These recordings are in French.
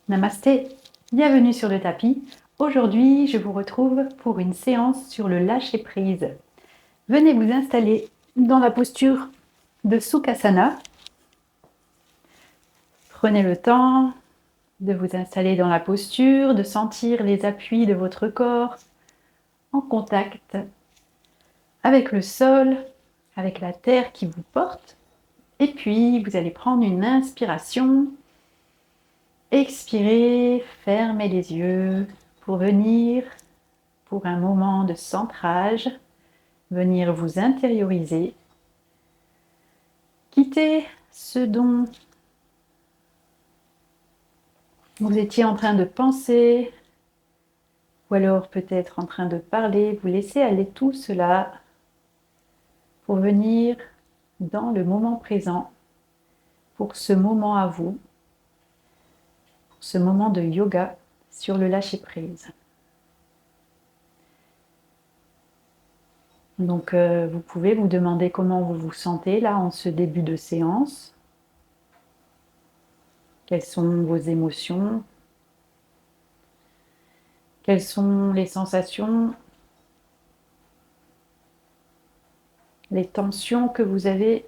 Namasté, bienvenue sur le tapis. Aujourd'hui, je vous retrouve pour une séance sur le lâcher-prise. Venez vous installer dans la posture de Sukhasana. Prenez le temps de vous installer dans la posture, de sentir les appuis de votre corps en contact avec le sol, avec la terre qui vous porte. Et puis, vous allez prendre une inspiration. Expirez, fermez les yeux pour venir, pour un moment de centrage, venir vous intérioriser. Quittez ce dont vous étiez en train de penser, ou alors peut-être en train de parler. Vous laissez aller tout cela pour venir dans le moment présent, pour ce moment à vous, pour ce moment de yoga sur le lâcher-prise. Donc, vous pouvez vous demander comment vous vous sentez là en ce début de séance. Quelles sont vos émotions? Quelles sont les sensations? Les tensions que vous avez,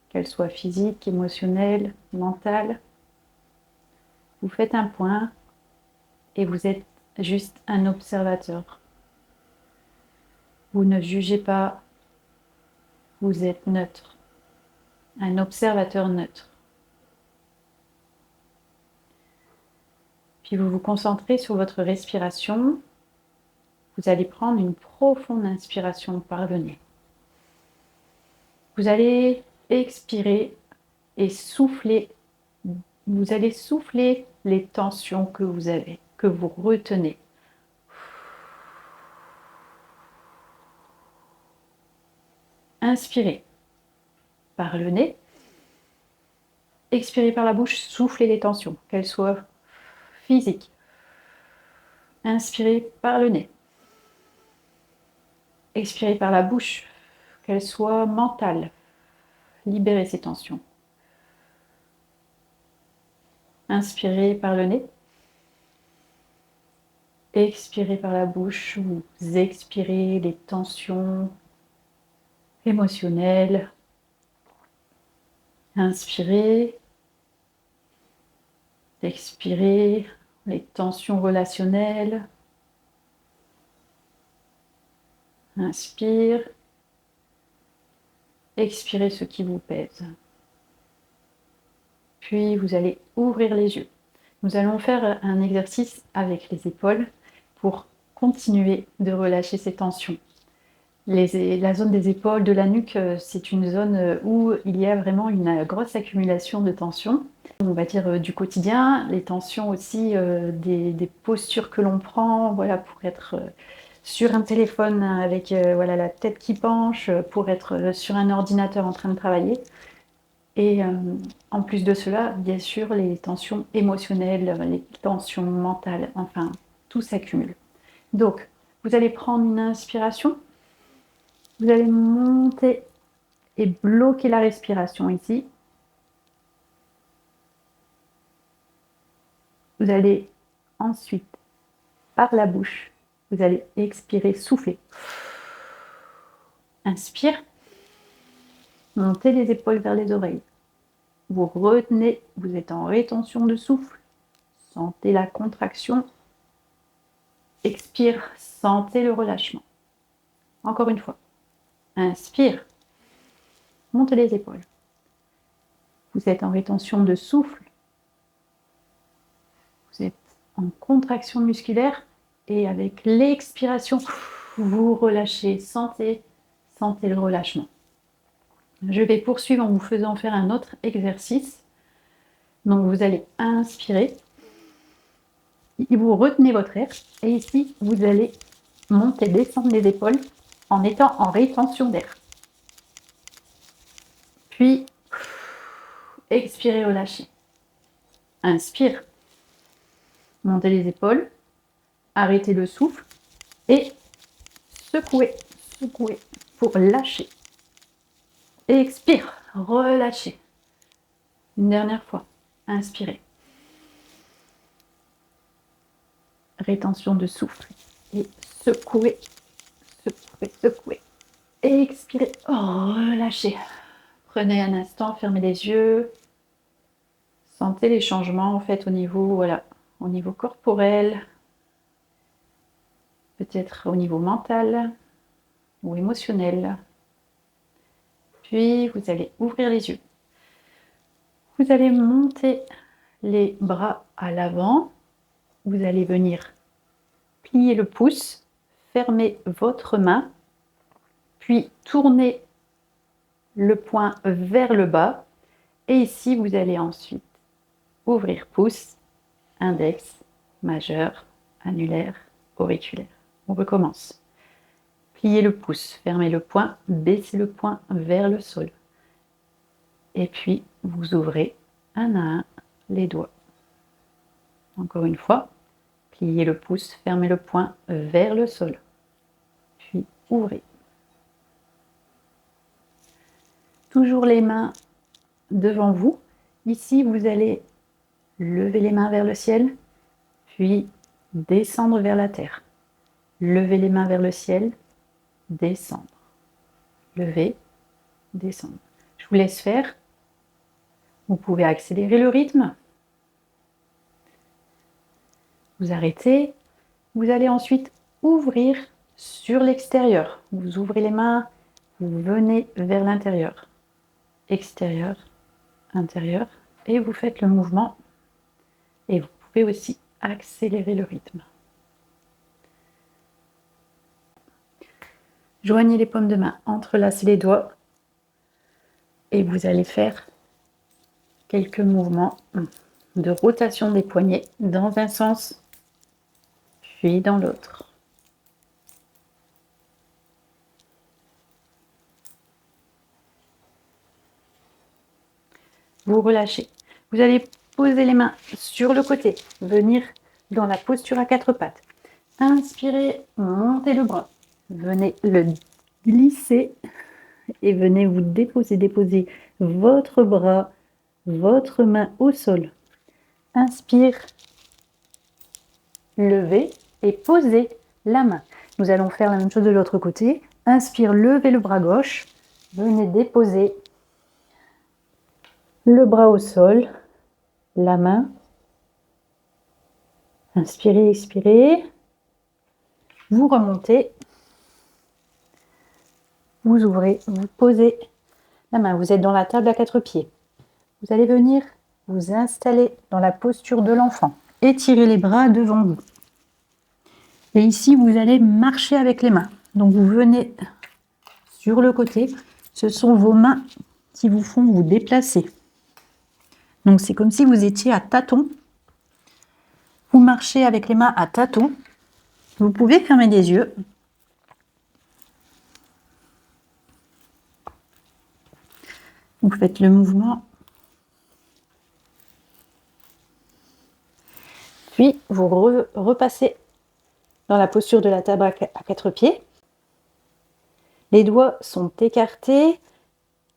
qu'elles soient physiques, émotionnelles, mentales. Vous faites un point et vous êtes juste un observateur. Vous ne jugez pas, vous êtes neutre. Un observateur neutre. Puis vous vous concentrez sur votre respiration. Vous allez prendre une profonde inspiration par le nez. Vous allez expirer et souffler. Vous allez souffler les tensions que vous avez, que vous retenez. Inspirez par le nez. Expirez par la bouche, soufflez les tensions, qu'elles soient physiques. Inspirez par le nez. Expirez par la bouche, qu'elles soient mentales. Libérez ces tensions. Inspirez par le nez. Expirez par la bouche, vous expirez les tensions émotionnelles. Inspirez. Expirez les tensions relationnelles. Inspire. Expirez ce qui vous pèse. Puis vous allez ouvrir les yeux. Nous allons faire un exercice avec les épaules pour continuer de relâcher ces tensions. La zone des épaules, de la nuque, c'est une zone où il y a vraiment une grosse accumulation de tensions. On va dire du quotidien, les tensions aussi des postures que l'on prend, voilà, pour être sur un téléphone avec voilà, la tête qui penche, pour être sur un ordinateur en train de travailler. Et en plus de cela, bien sûr, les tensions émotionnelles, les tensions mentales, enfin, tout s'accumule. Donc, vous allez prendre une inspiration. Vous allez monter et bloquer la respiration ici. Vous allez ensuite, par la bouche, vous allez expirer, souffler. Inspire. Montez les épaules vers les oreilles. Vous retenez, vous êtes en rétention de souffle. Sentez la contraction. Expire, sentez le relâchement. Encore une fois. Inspire. Montez les épaules. Vous êtes en rétention de souffle. Vous êtes en contraction musculaire. Et avec l'expiration, vous relâchez. Sentez le relâchement. Je vais poursuivre en vous faisant faire un autre exercice. Donc vous allez inspirer. Vous retenez votre air. Et ici, vous allez monter, descendre les épaules en étant en rétention d'air. Puis, expirez, relâchez. Inspire. Montez les épaules. Arrêtez le souffle. Et secouez pour lâcher. Expire, relâchez. Une dernière fois. Inspirez. rétention de souffle. Et secouez, secouez, secouez. Expirez, relâchez. Prenez un instant, fermez les yeux. Sentez les changements en fait au niveau, voilà, au niveau corporel, peut-être au niveau mental ou émotionnel. Puis vous allez ouvrir les yeux. Vous allez monter les bras à l'avant. Vous allez venir plier le pouce, fermer votre main, puis tourner le poing vers le bas. Et ici, vous allez ensuite ouvrir pouce, index, majeur, annulaire, auriculaire. On recommence. Pliez le pouce, fermez le poing, baissez le poing vers le sol. Et puis, vous ouvrez un à un les doigts. Encore une fois, pliez le pouce, fermez le poing vers le sol. Puis, ouvrez. Toujours les mains devant vous. Ici, vous allez lever les mains vers le ciel, puis descendre vers la terre. Levez les mains vers le ciel, descendre. Lever, descendre. Je vous laisse faire. Vous pouvez accélérer le rythme. Vous arrêtez. Vous allez ensuite ouvrir sur l'extérieur. Vous ouvrez les mains, vous venez vers l'intérieur. Extérieur, intérieur. Et vous faites le mouvement. Et vous pouvez aussi accélérer le rythme. Joignez les paumes de main, entrelacez les doigts. Et vous allez faire quelques mouvements de rotation des poignets dans un sens, puis dans l'autre. Vous relâchez. Vous allez poser les mains sur le côté, venir dans la posture à quatre pattes. Inspirez, montez le bras. Venez le glisser et venez vous déposer votre bras, votre main au sol. Inspire, levez et posez la main. Nous allons faire la même chose de l'autre côté. Inspire, levez le bras gauche. Venez déposer le bras au sol, la main. Inspirez, expirez. Vous remontez. Vous ouvrez, vous posez la main. Vous êtes dans la table à quatre pieds. Vous allez venir vous installer dans la posture de l'enfant. Étirez les bras devant vous. Et ici, vous allez marcher avec les mains. Donc, vous venez sur le côté. Ce sont vos mains qui vous font vous déplacer. Donc, c'est comme si vous étiez à tâtons. Vous marchez avec les mains à tâtons. Vous pouvez fermer les yeux. Vous faites le mouvement. Puis, vous repassez dans la posture de la table à quatre pieds. Les doigts sont écartés.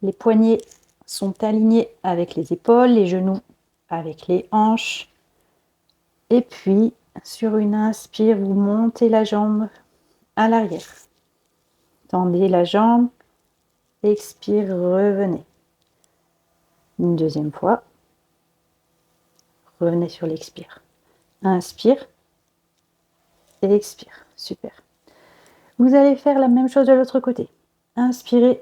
Les poignets sont alignés avec les épaules, les genoux avec les hanches. Et puis, sur une inspire, vous montez la jambe à l'arrière. Tendez la jambe. Expire, revenez. Une deuxième fois. Revenez sur l'expire. Inspire. Et expire. Super. Vous allez faire la même chose de l'autre côté. Inspirez.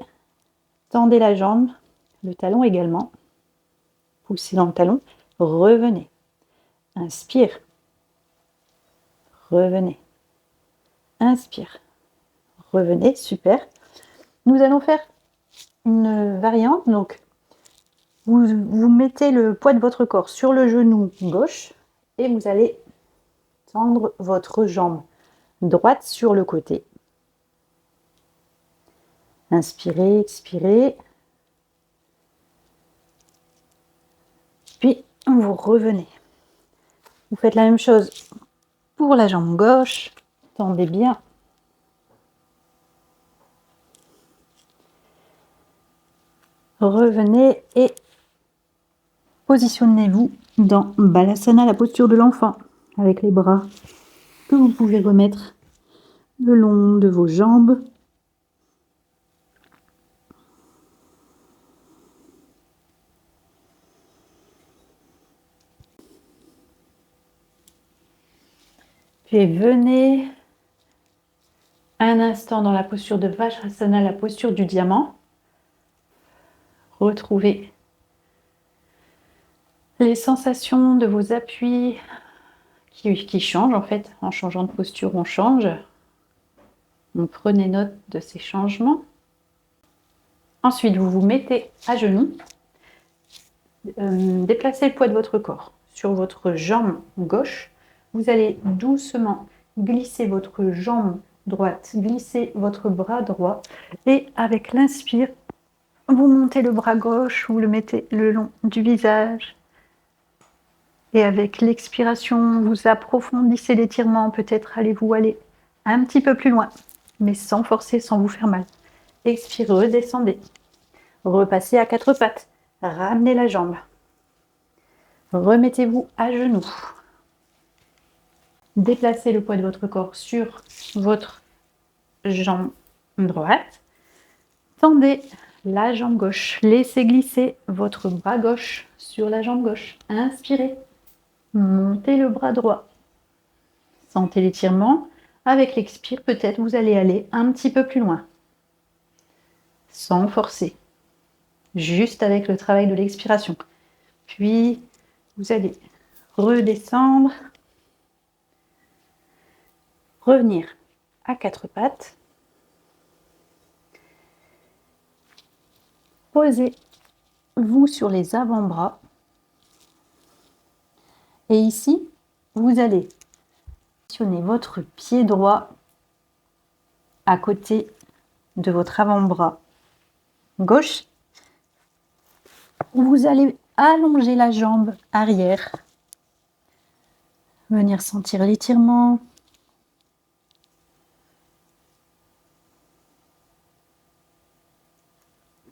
Tendez la jambe. Le talon également. Poussez dans le talon. Revenez. Inspire. Revenez. Inspire. Revenez. Super. Nous allons faire une variante. Donc, vous mettez le poids de votre corps sur le genou gauche et vous allez tendre votre jambe droite sur le côté. Inspirez, expirez. Puis, vous revenez. Vous faites la même chose pour la jambe gauche. Tendez bien. Revenez et positionnez-vous dans Balasana, la posture de l'enfant, avec les bras que vous pouvez remettre le long de vos jambes. Puis venez un instant dans la posture de Vajrasana, la posture du diamant. Retrouvez les sensations de vos appuis qui changent en fait. En changeant de posture, on change. Donc prenez note de ces changements. Ensuite, vous vous mettez à genoux. Déplacez le poids de votre corps sur votre jambe gauche. Vous allez doucement glisser votre jambe droite, glisser votre bras droit et avec l'inspire, vous montez le bras gauche, vous le mettez le long du visage. Et avec l'expiration, vous approfondissez l'étirement, peut-être allez-vous aller un petit peu plus loin, mais sans forcer, sans vous faire mal. Expirez, redescendez. Repassez à quatre pattes, ramenez la jambe. Remettez-vous à genoux. Déplacez le poids de votre corps sur votre jambe droite. Tendez la jambe gauche. Laissez glisser votre bras gauche sur la jambe gauche. Inspirez. Montez le bras droit. Sentez l'étirement. Avec l'expire, peut-être vous allez aller un petit peu plus loin. Sans forcer. Juste avec le travail de l'expiration. Puis, vous allez redescendre. Revenir à quatre pattes. Posez-vous sur les avant-bras. Et ici, vous allez positionner votre pied droit à côté de votre avant-bras gauche. Vous allez allonger la jambe arrière. Venir sentir l'étirement.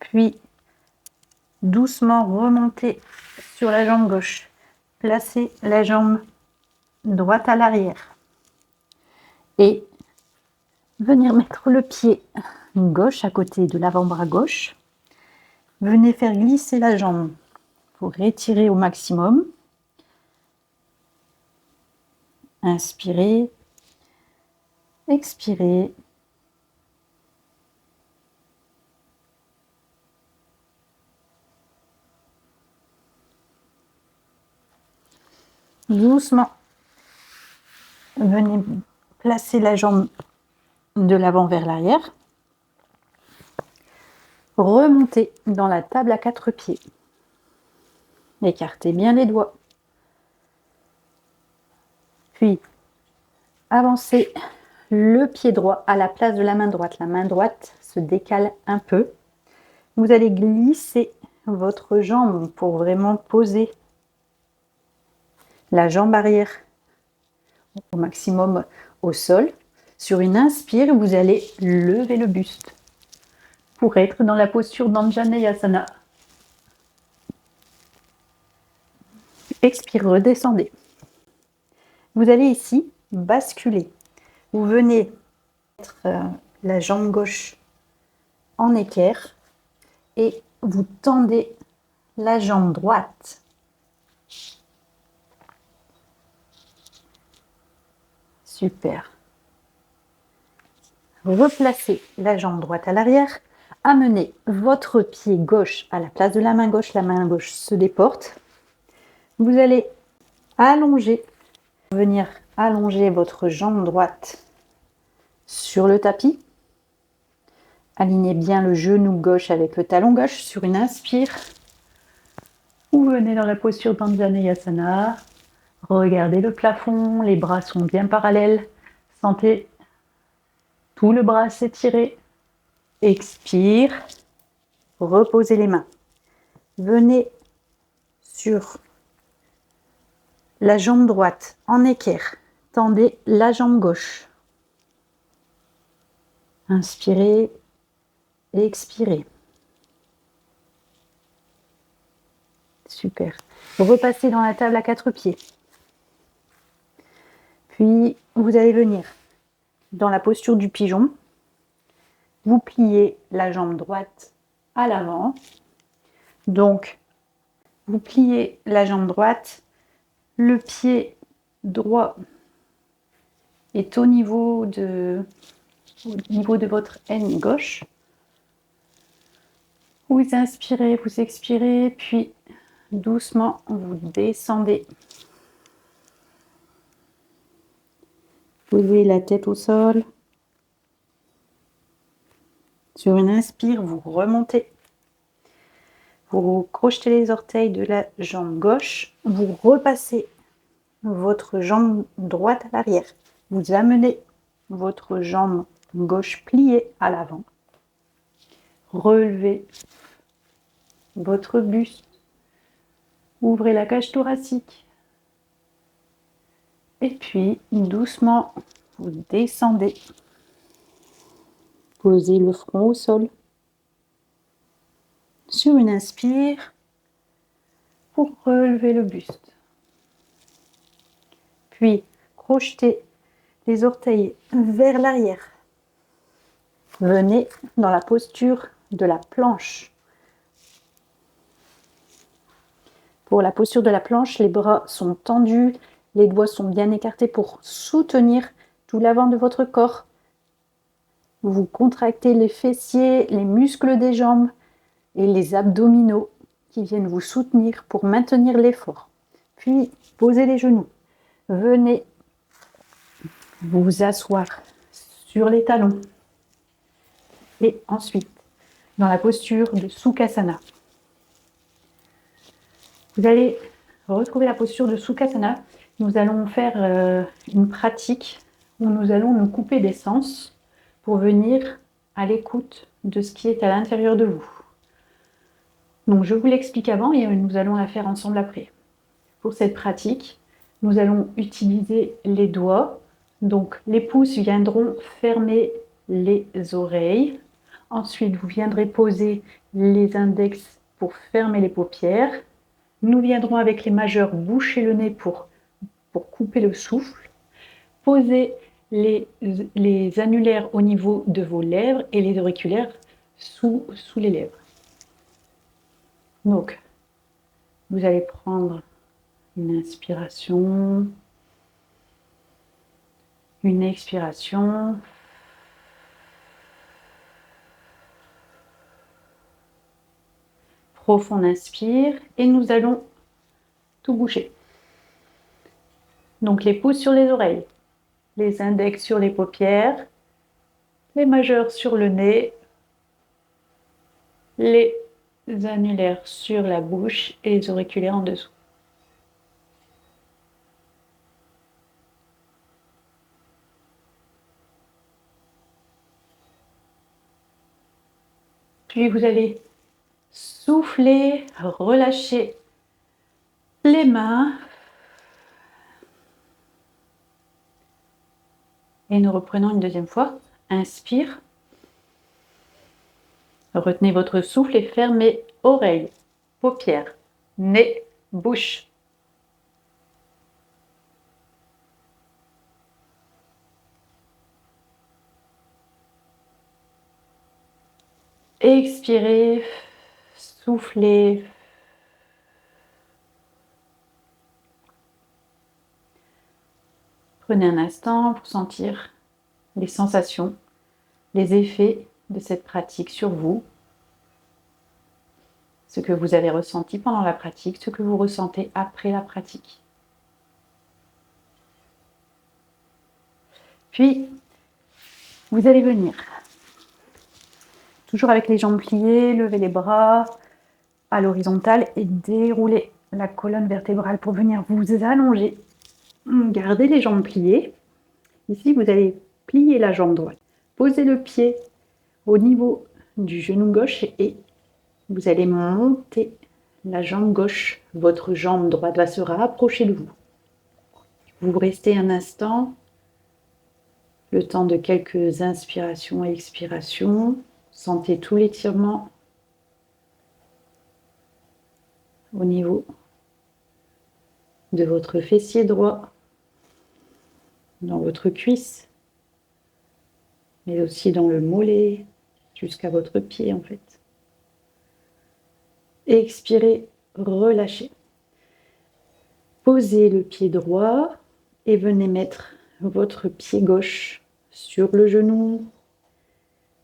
Puis, doucement remonter sur la jambe gauche. Placez la jambe droite à l'arrière. Et venir mettre le pied gauche à côté de l'avant-bras gauche. Venez faire glisser la jambe pour étirer au maximum. Inspirez, expirez. Doucement, venez placer la jambe de l'avant vers l'arrière. Remontez dans la table à quatre pieds. Écartez bien les doigts. Puis, avancez le pied droit à la place de la main droite. La main droite se décale un peu. Vous allez glisser votre jambe pour vraiment poser la jambe arrière au maximum au sol. Sur une inspire, vous allez lever le buste pour être dans la posture d'Anjaneyasana. Expire, redescendez. Vous allez ici basculer. Vous venez mettre la jambe gauche en équerre et vous tendez la jambe droite. Super. Replacez la jambe droite à l'arrière. Amenez votre pied gauche à la place de la main gauche se déporte. Vous allez allonger, venir allonger votre jambe droite sur le tapis. Alignez bien le genou gauche avec le talon gauche sur une inspire. Vous venez dans la posture d'Anjaneyasana. Regardez le plafond, les bras sont bien parallèles. Sentez tout le bras s'étirer. Expire. Reposez les mains. Venez sur la jambe droite en équerre. Tendez la jambe gauche. Inspirez et expirez. Super. Repassez dans la table à quatre pieds. Puis, vous allez venir dans la posture du pigeon. Vous pliez la jambe droite à l'avant. Donc, vous pliez la jambe droite. Le pied droit est au niveau de votre aine gauche. Vous inspirez, vous expirez, puis doucement, vous descendez. Posez la tête au sol. Sur une inspire, vous remontez. Vous crochetez les orteils de la jambe gauche. Vous repassez votre jambe droite à l'arrière. Vous amenez votre jambe gauche pliée à l'avant. Relevez votre buste. Ouvrez la cage thoracique. Et puis, doucement, vous descendez. Posez le front au sol. Sur une inspire, pour relever le buste. Puis, crochetez les orteils vers l'arrière. Venez dans la posture de la planche. Pour la posture de la planche, les bras sont tendus, les doigts sont bien écartés pour soutenir tout l'avant de votre corps. Vous contractez les fessiers, les muscles des jambes et les abdominaux qui viennent vous soutenir pour maintenir l'effort. Puis, posez les genoux. Venez vous asseoir sur les talons. Et ensuite, dans la posture de Sukhasana. Vous allez retrouver la posture de Sukhasana. Nous allons faire une pratique où nous allons nous couper des sens pour venir à l'écoute de ce qui est à l'intérieur de vous. Donc, je vous l'explique avant et nous allons la faire ensemble après. Pour cette pratique, nous allons utiliser les doigts. Donc, les pouces viendront fermer les oreilles. Ensuite, vous viendrez poser les index pour fermer les paupières. Nous viendrons avec les majeurs boucher le nez pour couper le souffle. Posez les annulaires au niveau de vos lèvres et les auriculaires sous les lèvres. Donc, vous allez prendre une inspiration, une expiration. Profond inspire et nous allons tout boucher. Donc les pouces sur les oreilles, les index sur les paupières, les majeurs sur le nez, les annulaires sur la bouche et les auriculaires en dessous. Puis vous allez souffler, relâcher les mains. Et nous reprenons une deuxième fois. Inspire. Retenez votre souffle et fermez oreilles, paupières, nez, bouche. Expirez, soufflez. Prenez un instant pour sentir les sensations, les effets de cette pratique sur vous, ce que vous avez ressenti pendant la pratique, ce que vous ressentez après la pratique. Puis, vous allez venir, toujours avec les jambes pliées, lever les bras à l'horizontale et dérouler la colonne vertébrale pour venir vous allonger. Gardez les jambes pliées. Ici, vous allez plier la jambe droite. Posez le pied au niveau du genou gauche et vous allez monter la jambe gauche. Votre jambe droite va se rapprocher de vous. Vous restez un instant, le temps de quelques inspirations et expirations. Sentez tout l'étirement au niveau de votre fessier droit. dans votre cuisse, mais aussi dans le mollet, jusqu'à votre pied en fait. Expirez, relâchez. Posez le pied droit et venez mettre votre pied gauche sur le genou,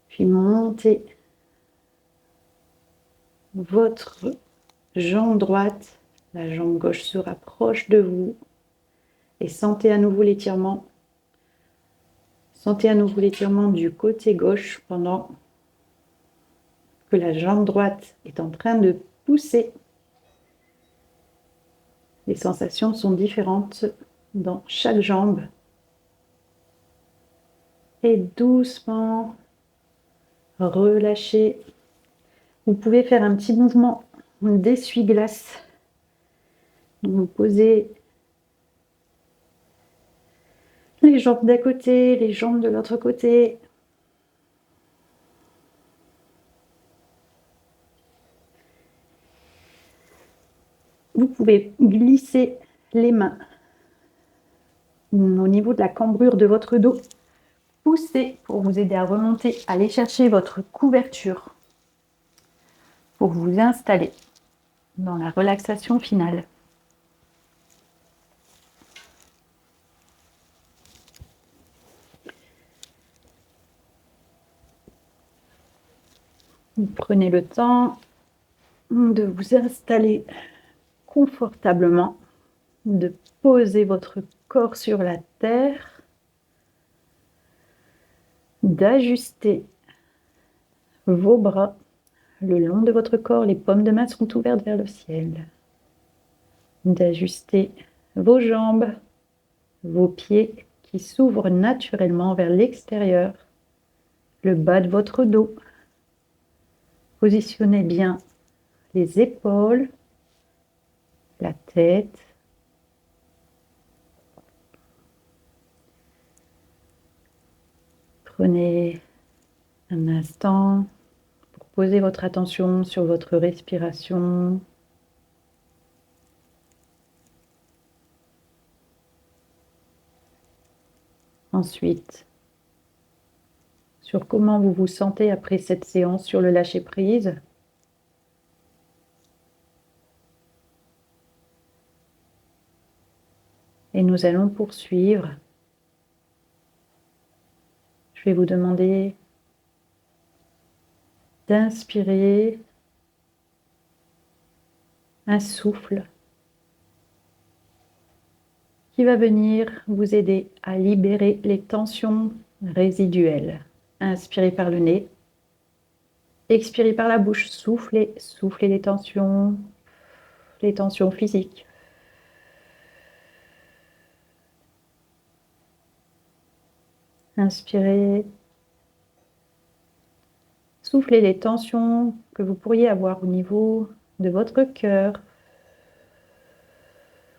puis montez votre jambe droite, la jambe gauche se rapproche de vous et sentez à nouveau l'étirement. Sentez à nouveau l'étirement du côté gauche pendant que la jambe droite est en train de pousser. Les sensations sont différentes dans chaque jambe. Et doucement, relâchez. Vous pouvez faire un petit mouvement d'essuie-glace. Vous posez les jambes d'un côté, les jambes de l'autre côté. Vous pouvez glisser les mains au niveau de la cambrure de votre dos. Poussez pour vous aider à remonter, aller chercher votre couverture pour vous installer dans la relaxation finale. Vous prenez le temps de vous installer confortablement, de poser votre corps sur la terre, d'ajuster vos bras le long de votre corps, les paumes de main sont ouvertes vers le ciel, d'ajuster vos jambes, vos pieds qui s'ouvrent naturellement vers l'extérieur, le bas de votre dos. Positionnez bien les épaules, la tête. Prenez un instant pour poser votre attention sur votre respiration. Ensuite, sur comment vous vous sentez après cette séance sur le lâcher-prise. Et nous allons poursuivre. Je vais vous demander d'inspirer un souffle qui va venir vous aider à libérer les tensions résiduelles. Inspirez par le nez, expirez par la bouche, soufflez, soufflez les tensions physiques. Inspirez, soufflez les tensions que vous pourriez avoir au niveau de votre cœur,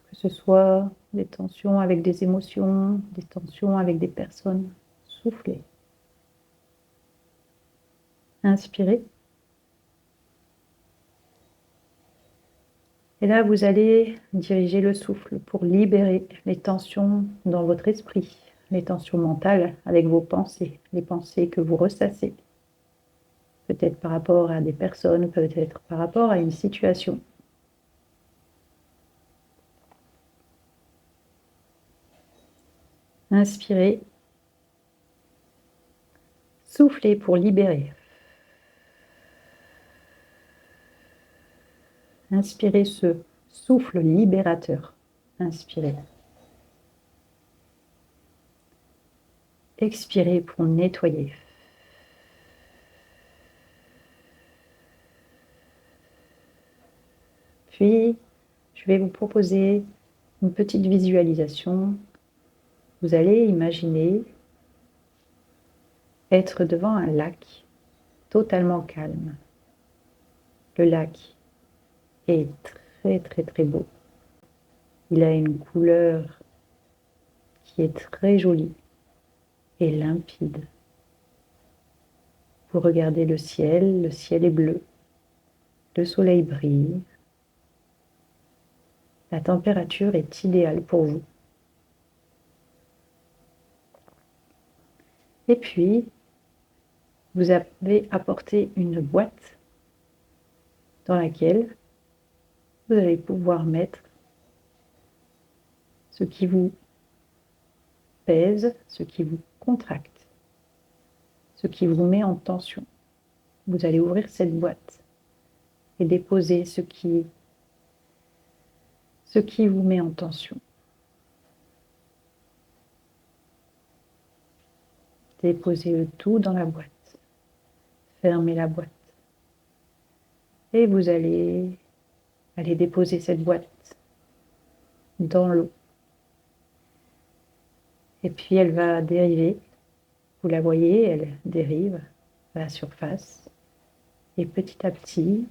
que ce soit des tensions avec des émotions, des tensions avec des personnes. Soufflez. Inspirez. Et là, vous allez diriger le souffle pour libérer les tensions dans votre esprit, les tensions mentales avec vos pensées, les pensées que vous ressassez. Peut-être par rapport à des personnes, peut-être par rapport à une situation. Inspirez. Soufflez pour libérer. Inspirez ce souffle libérateur. Inspirez. Expirez pour nettoyer. Puis, je vais vous proposer une petite visualisation. Vous allez imaginer être devant un lac totalement calme. Le lac est très très très beau. Il a une couleur qui est très jolie et limpide. Vous regardez le ciel est bleu, le soleil brille. La température est idéale pour vous. Et puis, vous avez apporté une boîte dans laquelle vous allez pouvoir mettre ce qui vous pèse, ce qui vous contracte, ce qui vous met en tension. Vous allez ouvrir cette boîte et déposer ce qui vous met en tension. Déposez le tout dans la boîte. Fermez la boîte. Et vous allez déposer cette boîte dans l'eau. Et puis elle va dériver. Vous la voyez, elle dérive à la surface. Et petit à petit,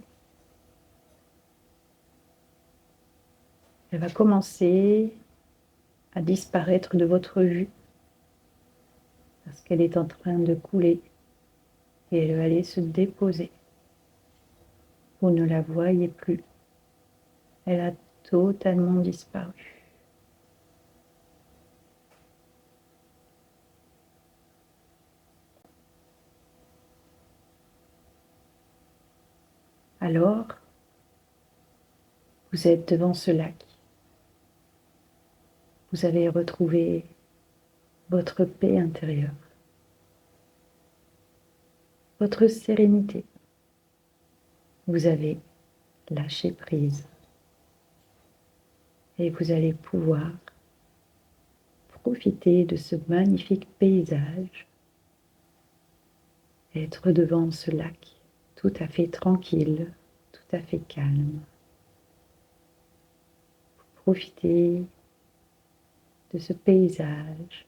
elle va commencer à disparaître de votre vue parce qu'elle est en train de couler et elle va aller se déposer. Vous ne la voyez plus. Elle a totalement disparu. Alors, vous êtes devant ce lac. Vous avez retrouvé votre paix intérieure, votre sérénité. Vous avez lâché prise et vous allez pouvoir profiter de ce magnifique paysage, être devant ce lac tout à fait tranquille, tout à fait calme. Profitez de ce paysage,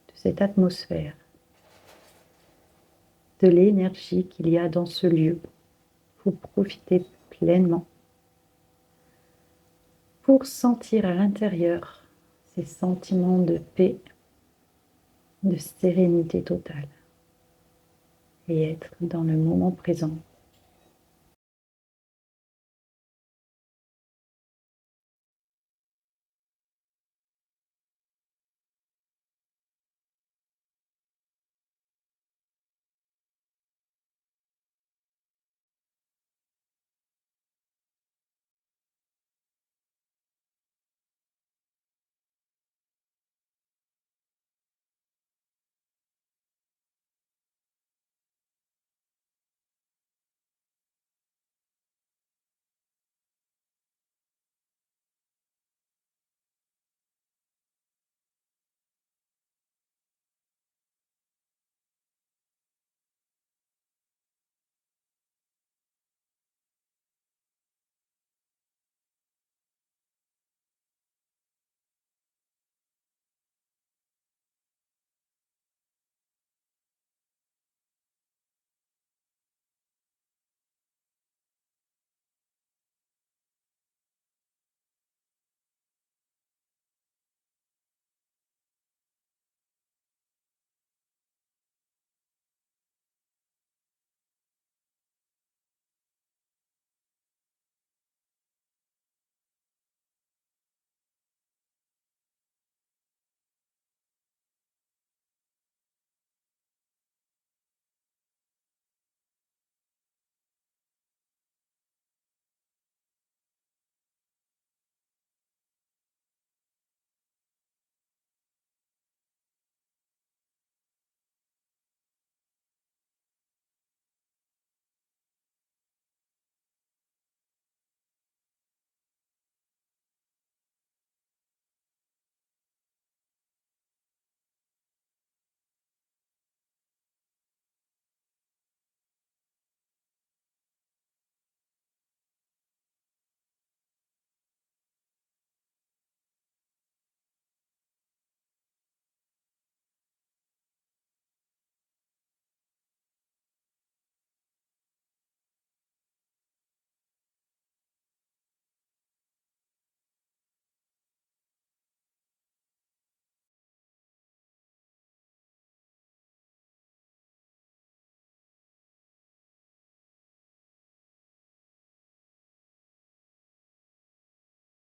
de cette atmosphère, de l'énergie qu'il y a dans ce lieu. Vous profitez pleinement pour sentir à l'intérieur ces sentiments de paix, de sérénité totale et être dans le moment présent.